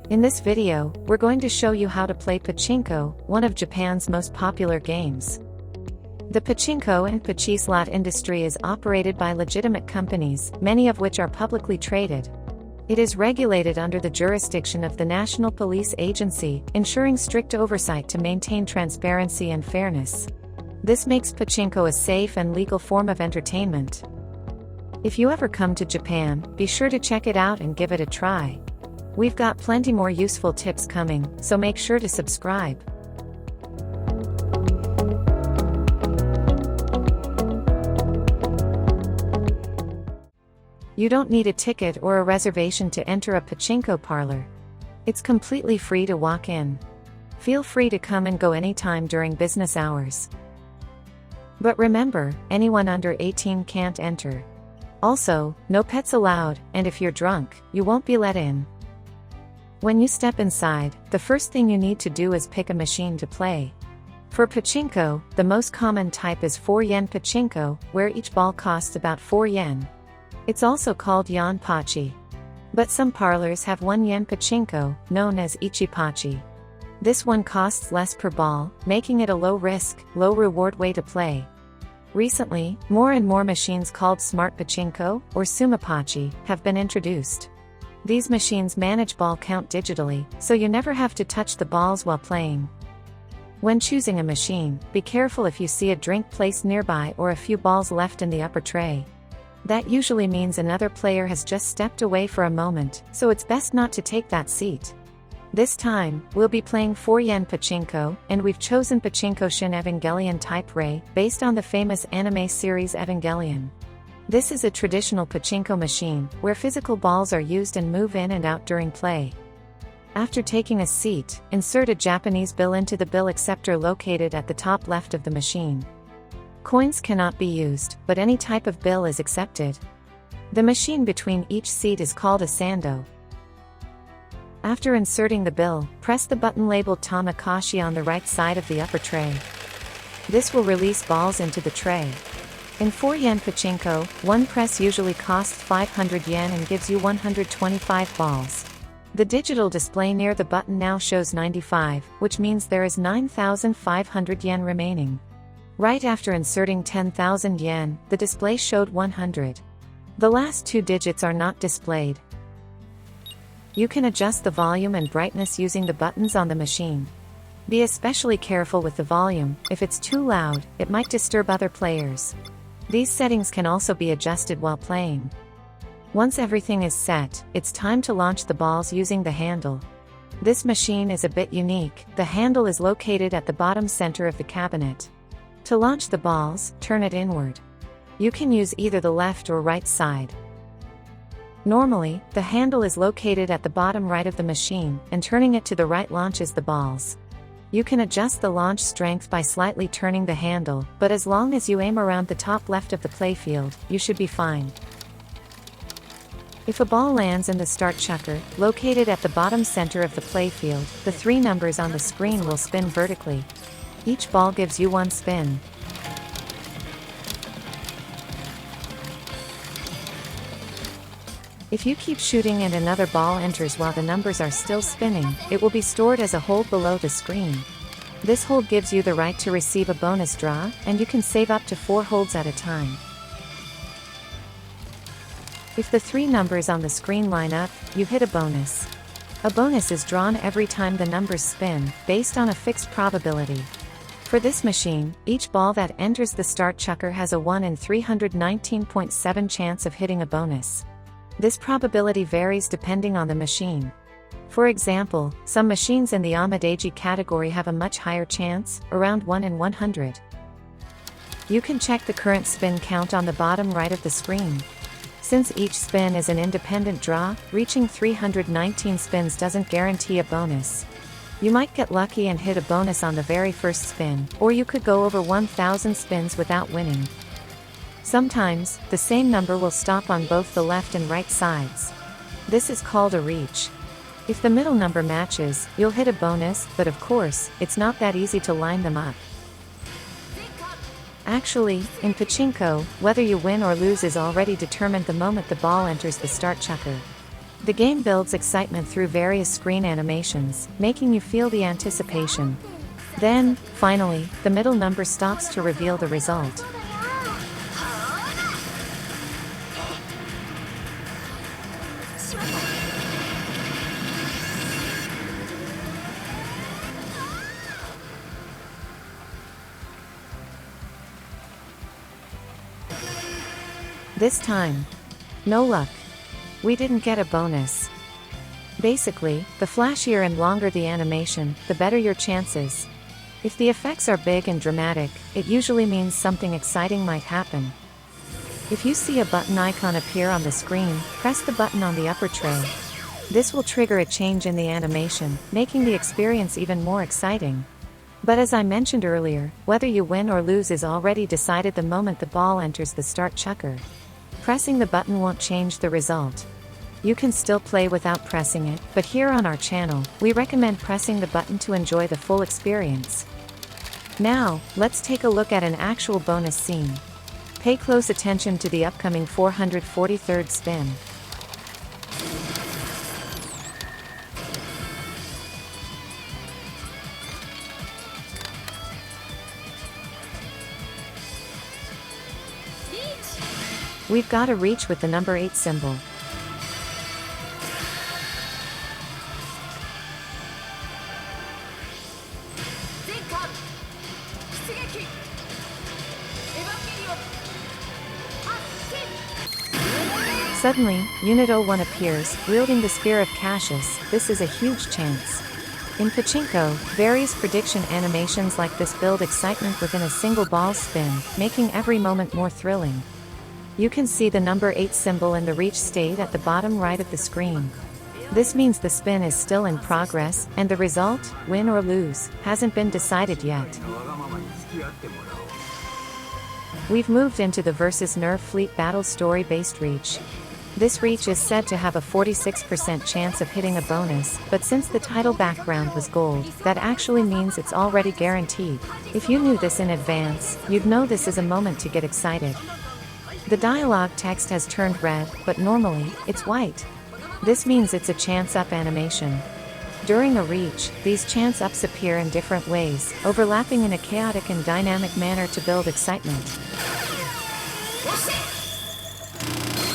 In this video, we're going to show you how to play Pachinko, one of Japan's most popular games. The pachinko and pachislot industry is operated by legitimate companies, many of which are publicly traded. It is regulated under the jurisdiction of the National Police Agency, ensuring strict oversight to maintain transparency and fairness. This makes pachinko a safe and legal form of entertainment. If you ever come to Japan, be sure to check it out and give it a try. We've got plenty more useful tips coming, so make sure to subscribe. You don't need a ticket or a reservation to enter a pachinko parlor. It's completely free to walk in. Feel free to come and go anytime during business hours. But remember, anyone under 18 can't enter. Also, no pets allowed, and if you're drunk, you won't be let in. When you step inside, the first thing you need to do is pick a machine to play. For pachinko, the most common type is 4 yen pachinko, where each ball costs about 4 yen. It's also called Yanpachi. But some parlors have 1 yen pachinko, known as ichipachi. This one costs less per ball, making it a low-risk, low-reward way to play. Recently, more and more machines called smart pachinko, or sumipachi, have been introduced. These machines manage ball count digitally, so you never have to touch the balls while playing. When choosing a machine, be careful if you see a drink placed nearby or a few balls left in the upper tray. That usually means another player has just stepped away for a moment, so it's best not to take that seat. This time, we'll be playing 4 yen pachinko, and we've chosen Pachinko Shin Evangelion Type-Rei, based on the famous anime series Evangelion. This is a traditional pachinko machine, where physical balls are used and move in and out during play. After taking a seat, insert a Japanese bill into the bill acceptor located at the top left of the machine. Coins cannot be used, but any type of bill is accepted. The machine between each seat is called a sando. After inserting the bill, press the button labeled Tamakashi on the right side of the upper tray. This will release balls into the tray. In 4 yen pachinko, one press usually costs 500 yen and gives you 125 balls. The digital display near the button now shows 95, which means there is 9,500 yen remaining. Right after inserting 10,000 yen, the display showed 100. The last 2 digits are not displayed. You can adjust the volume and brightness using the buttons on the machine. Be especially careful with the volume. If it's too loud, it might disturb other players. These settings can also be adjusted while playing. Once everything is set, it's time to launch the balls using the handle. This machine is a bit unique. The handle is located at the bottom center of the cabinet. To launch the balls, turn it inward. You can use either the left or right side. Normally, the handle is located at the bottom right of the machine, and turning it to the right launches the balls. You can adjust the launch strength by slightly turning the handle, but as long as you aim around the top left of the playfield, you should be fine. If a ball lands in the start chucker, located at the bottom center of the playfield, the 3 numbers on the screen will spin vertically. Each ball gives you 1 spin. If you keep shooting and another ball enters while the numbers are still spinning, it will be stored as a hold below the screen. This hold gives you the right to receive a bonus draw, and you can save up to 4 holds at a time. If the 3 numbers on the screen line up, you hit a bonus. A bonus is drawn every time the numbers spin, based on a fixed probability. For this machine, each ball that enters the start chucker has a 1 in 319.7 chance of hitting a bonus. This probability varies depending on the machine. For example, some machines in the Amadeji category have a much higher chance, around 1 in 100. You can check the current spin count on the bottom right of the screen. Since each spin is an independent draw, reaching 319 spins doesn't guarantee a bonus. You might get lucky and hit a bonus on the very first spin, or you could go over 1,000 spins without winning. Sometimes, the same number will stop on both the left and right sides. This is called a reach. If the middle number matches, you'll hit a bonus, but of course, it's not that easy to line them up. Actually, in pachinko, whether you win or lose is already determined the moment the ball enters the start chucker. The game builds excitement through various screen animations, making you feel the anticipation. Then, finally, the middle number stops to reveal the result. This time, no luck. We didn't get a bonus. Basically, the flashier and longer the animation, the better your chances. If the effects are big and dramatic, it usually means something exciting might happen. If you see a button icon appear on the screen, press the button on the upper tray. This will trigger a change in the animation, making the experience even more exciting. But as I mentioned earlier, whether you win or lose is already decided the moment the ball enters the start chucker. Pressing the button won't change the result. You can still play without pressing it, but here on our channel, we recommend pressing the button to enjoy the full experience. Now, let's take a look at an actual bonus scene. Pay close attention to the upcoming 443rd spin. We've got a reach with the number 8 symbol. Suddenly, Unit 01 appears, wielding the Spear of Cassius. This is a huge chance. In Pachinko, various prediction animations like this build excitement within a single ball spin, making every moment more thrilling. You can see the number 8 symbol in the reach state at the bottom right of the screen. This means the spin is still in progress, and the result, win or lose, hasn't been decided yet. We've moved into the versus Nerve Fleet battle story-based reach. This reach is said to have a 46% chance of hitting a bonus, but since the title background was gold, that actually means it's already guaranteed. If you knew this in advance, you'd know this is a moment to get excited. The dialogue text has turned red, but normally, it's white. This means it's a chance-up animation. During a reach, these chance-ups appear in different ways, overlapping in a chaotic and dynamic manner to build excitement.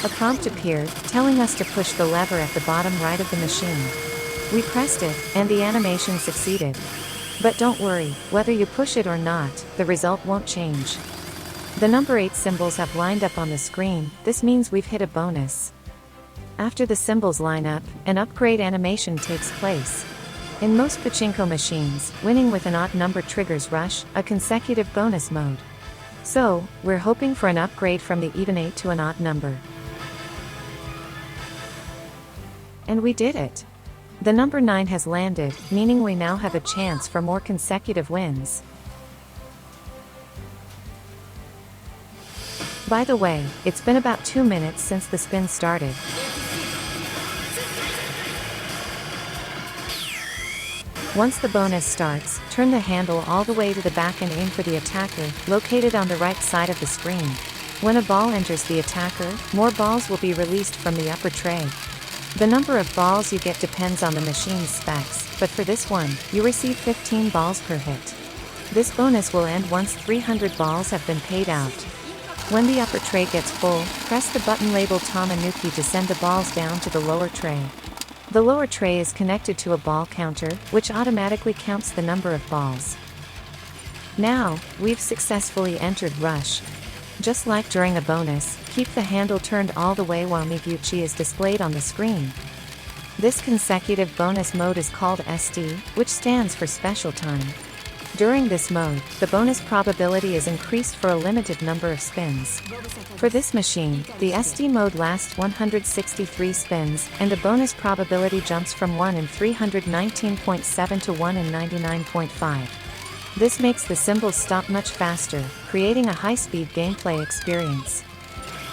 A prompt appeared, telling us to push the lever at the bottom right of the machine. We pressed it, and the animation succeeded. But don't worry, whether you push it or not, the result won't change. The number 8 symbols have lined up on the screen. This means we've hit a bonus. After the symbols line up, an upgrade animation takes place. In most Pachinko machines, winning with an odd number triggers Rush, a consecutive bonus mode. So, we're hoping for an upgrade from the even 8 to an odd number. And we did it! The number 9 has landed, meaning we now have a chance for more consecutive wins. By the way, it's been about 2 minutes since the spin started. Once the bonus starts, turn the handle all the way to the back and aim for the attacker, located on the right side of the screen. When a ball enters the attacker, more balls will be released from the upper tray. The number of balls you get depends on the machine's specs, but for this one, you receive 15 balls per hit. This bonus will end once 300 balls have been paid out. When the upper tray gets full, press the button labeled Tamanuki to send the balls down to the lower tray. The lower tray is connected to a ball counter, which automatically counts the number of balls. Now, we've successfully entered Rush. Just like during a bonus, keep the handle turned all the way while Miguchi is displayed on the screen. This consecutive bonus mode is called SD, which stands for Special Time. During this mode, the bonus probability is increased for a limited number of spins. For this machine, the SD mode lasts 163 spins, and the bonus probability jumps from 1 in 319.7 to 1 in 99.5. This makes the symbols stop much faster, creating a high-speed gameplay experience.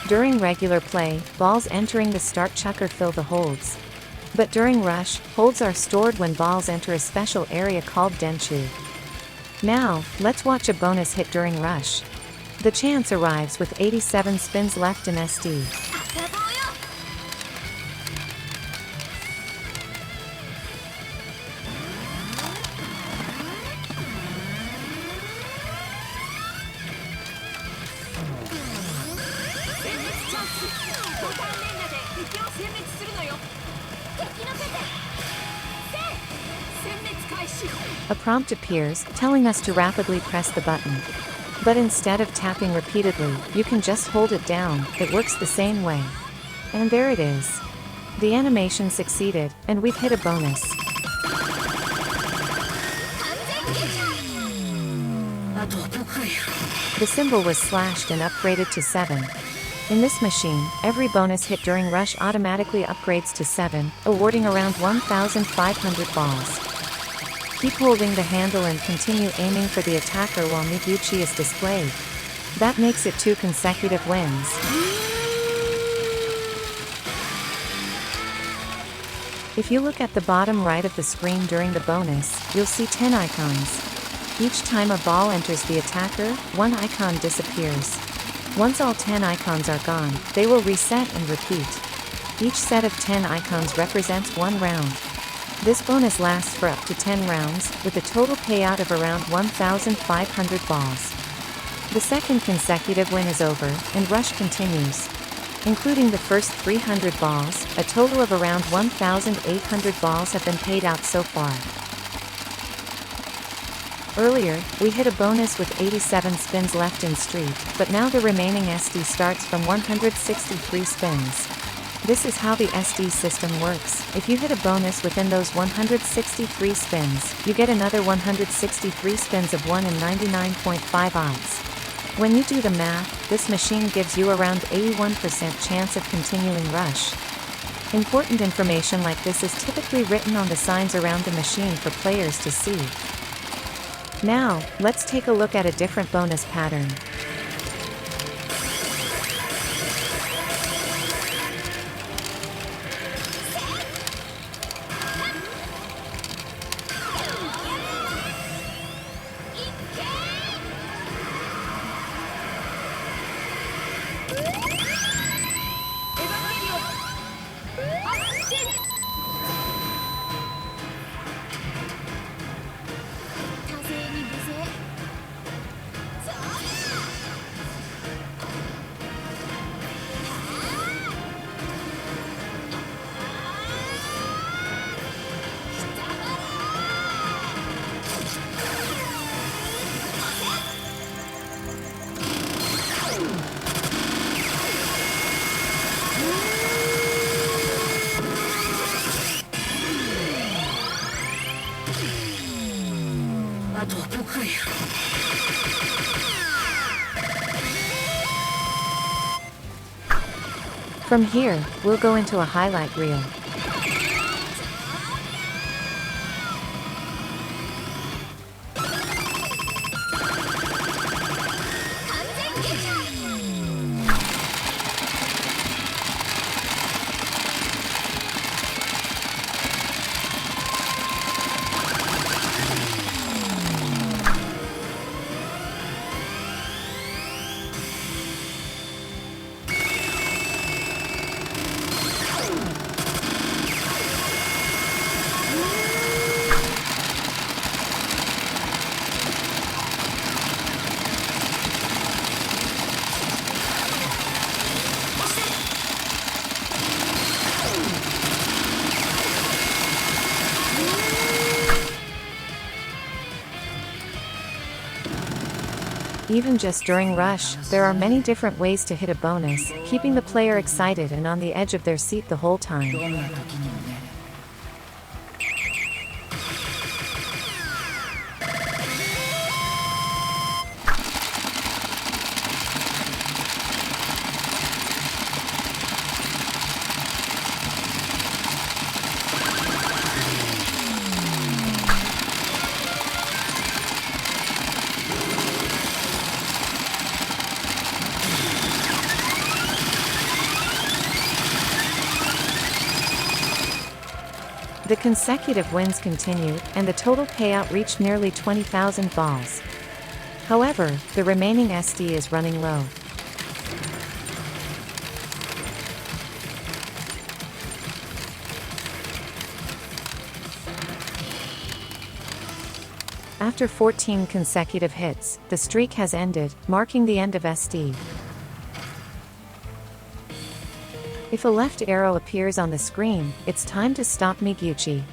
During regular play, balls entering the start chucker fill the holds. But during Rush, holds are stored when balls enter a special area called Denshu. Now, let's watch a bonus hit during Rush. The chance arrives with 87 spins left in SD. A prompt appears, telling us to rapidly press the button. But instead of tapping repeatedly, you can just hold it down. It works the same way. And there it is. The animation succeeded, and we've hit a bonus. The symbol was slashed and upgraded to 7. In this machine, every bonus hit during Rush automatically upgrades to 7, awarding around 1,500 balls. Keep holding the handle and continue aiming for the attacker while Miguchi is displayed. That makes it 2 consecutive wins. If you look at the bottom right of the screen during the bonus, you'll see 10 icons. Each time a ball enters the attacker, 1 icon disappears. Once all 10 icons are gone, they will reset and repeat. Each set of 10 icons represents 1 round. This bonus lasts for up to 10 rounds, with a total payout of around 1,500 balls. The second consecutive win is over, and Rush continues. Including the first 300 balls, a total of around 1,800 balls have been paid out so far. Earlier, we hit a bonus with 87 spins left in Street, but now the remaining SD starts from 163 spins. This is how the SD system works. If you hit a bonus within those 163 spins, you get another 163 spins of 1 in 99.5 odds. When you do the math, this machine gives you around 81% chance of continuing Rush. Important information like this is typically written on the signs around the machine for players to see. Now, let's take a look at a different bonus pattern. From here, we'll go into a highlight reel. Even just during Rush, there are many different ways to hit a bonus, keeping the player excited and on the edge of their seat the whole time. The consecutive wins continued, and the total payout reached nearly 20,000 balls. However, the remaining SD is running low. After 14 consecutive hits, the streak has ended, marking the end of SD. If a left arrow appears on the screen, it's time to stop Miguchi.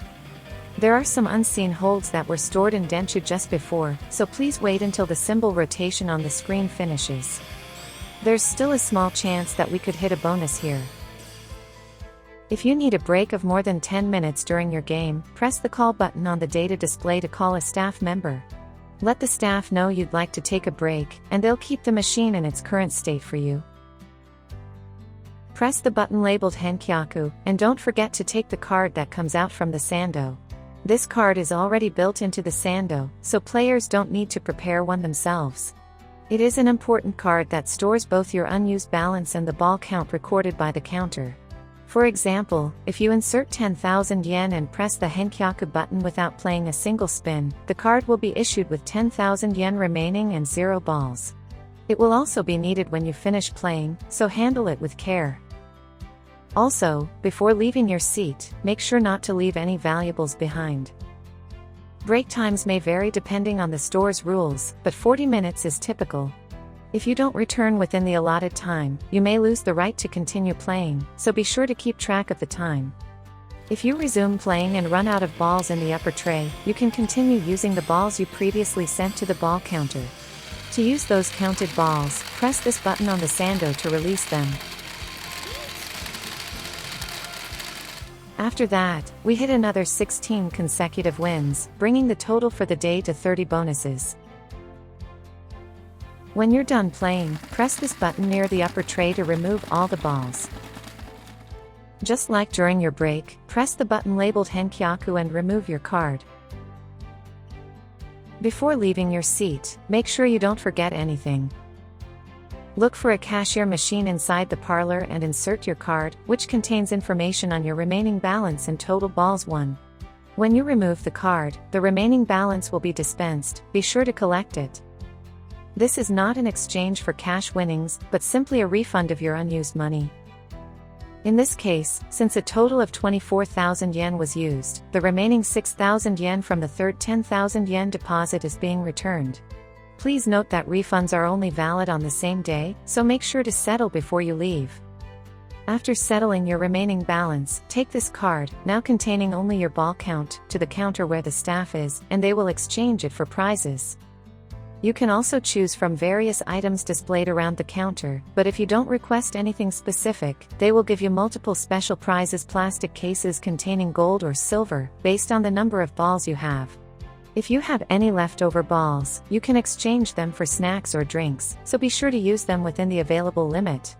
There are some unseen holds that were stored in Denshu just before, so please wait until the symbol rotation on the screen finishes. There's still a small chance that we could hit a bonus here. If you need a break of more than 10 minutes during your game, press the call button on the data display to call a staff member. Let the staff know you'd like to take a break, and they'll keep the machine in its current state for you. Press the button labeled Henkyaku, and don't forget to take the card that comes out from the sando. This card is already built into the sando, so players don't need to prepare one themselves. It is an important card that stores both your unused balance and the ball count recorded by the counter. For example, if you insert 10,000 yen and press the Henkyaku button without playing a single spin, the card will be issued with 10,000 yen remaining and 0 balls. It will also be needed when you finish playing, so handle it with care. Also, before leaving your seat, make sure not to leave any valuables behind. Break times may vary depending on the store's rules, but 40 minutes is typical. If you don't return within the allotted time, you may lose the right to continue playing, so be sure to keep track of the time. If you resume playing and run out of balls in the upper tray, you can continue using the balls you previously sent to the ball counter. To use those counted balls, press this button on the sando to release them. After that, we hit another 16 consecutive wins, bringing the total for the day to 30 bonuses. When you're done playing, press this button near the upper tray to remove all the balls. Just like during your break, press the button labeled Henkyaku and remove your card. Before leaving your seat, make sure you don't forget anything. Look for a cashier machine inside the parlor and insert your card, which contains information on your remaining balance and total balls won. When you remove the card, the remaining balance will be dispensed. Be sure to collect it. This is not an exchange for cash winnings, but simply a refund of your unused money. In this case, since a total of 24,000 yen was used, the remaining 6,000 yen from the third 10,000 yen deposit is being returned. Please note that refunds are only valid on the same day, so make sure to settle before you leave. After settling your remaining balance, take this card, now containing only your ball count, to the counter where the staff is, and they will exchange it for prizes. You can also choose from various items displayed around the counter, but if you don't request anything specific, they will give you multiple special prizes: plastic cases containing gold or silver, based on the number of balls you have. If you have any leftover balls, you can exchange them for snacks or drinks, so be sure to use them within the available limit.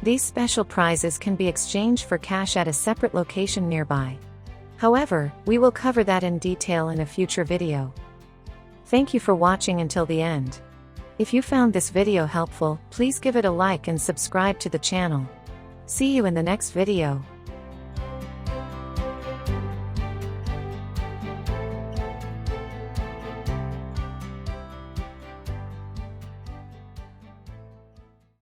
These special prizes can be exchanged for cash at a separate location nearby. However, we will cover that in detail in a future video. Thank you for watching until the end. If you found this video helpful, please give it a like and subscribe to the channel. See you in the next video.